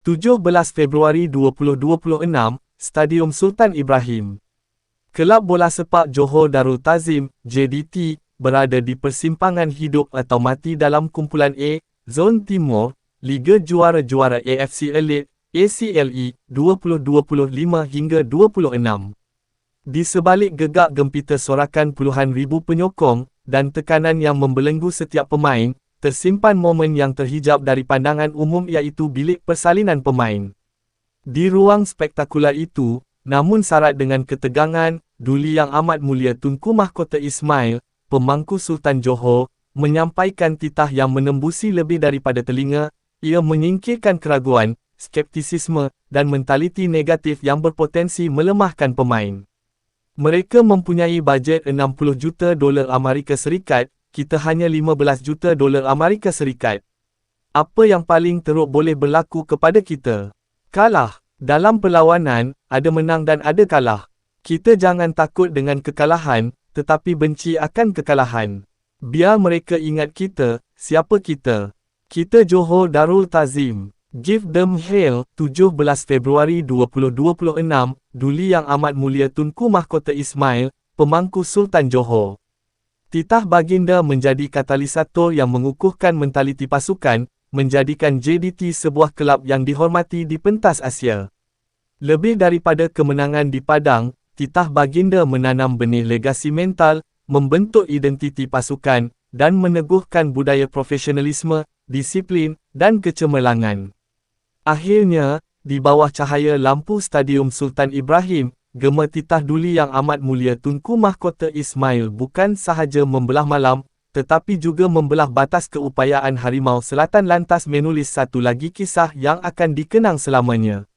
17 Februari 2026, Stadium Sultan Ibrahim. Kelab Bola Sepak Johor Darul Ta'zim, JDT, berada di persimpangan hidup atau mati dalam kumpulan A, Zon Timur, Liga Juara-Juara AFC Elite, ACLE, 2025 hingga 26. Di sebalik gegak gempita sorakan puluhan ribu penyokong, dan tekanan yang membelenggu setiap pemain, tersimpan momen yang terhijab dari pandangan umum iaitu bilik persalinan pemain. Di ruang spektakular itu, namun syarat dengan ketegangan, Duli Yang Amat Mulia Tunku Mahkota Ismail, Pemangku Sultan Johor, menyampaikan titah yang menembusi lebih daripada telinga. Ia menyingkirkan keraguan, skeptisisme, dan mentaliti negatif yang berpotensi melemahkan pemain. Mereka mempunyai bajet 60 juta dolar Amerika Serikat, kita hanya 15 juta dolar Amerika Serikat. Apa yang paling teruk boleh berlaku kepada kita? Kalah. Dalam perlawanan, ada menang dan ada kalah. Kita jangan takut dengan kekalahan, tetapi benci akan kekalahan. Biar mereka ingat kita, siapa kita. Kita Johor Darul Ta'zim. Give them hell. 17 Februari 2026, Duli Yang Amat Mulia Tunku Mahkota Ismail, Pemangku Sultan Johor. Titah baginda menjadi katalisator yang mengukuhkan mentaliti pasukan, menjadikan JDT sebuah kelab yang dihormati di pentas Asia. Lebih daripada kemenangan di padang, titah baginda menanam benih legasi mental, membentuk identiti pasukan, dan meneguhkan budaya profesionalisme, disiplin, dan kecemerlangan. Akhirnya, di bawah cahaya lampu Stadium Sultan Ibrahim, gema titah Duli Yang Amat Mulia Tunku Mahkota Ismail bukan sahaja membelah malam, tetapi juga membelah batas keupayaan Harimau Selatan lantas menulis satu lagi kisah yang akan dikenang selamanya.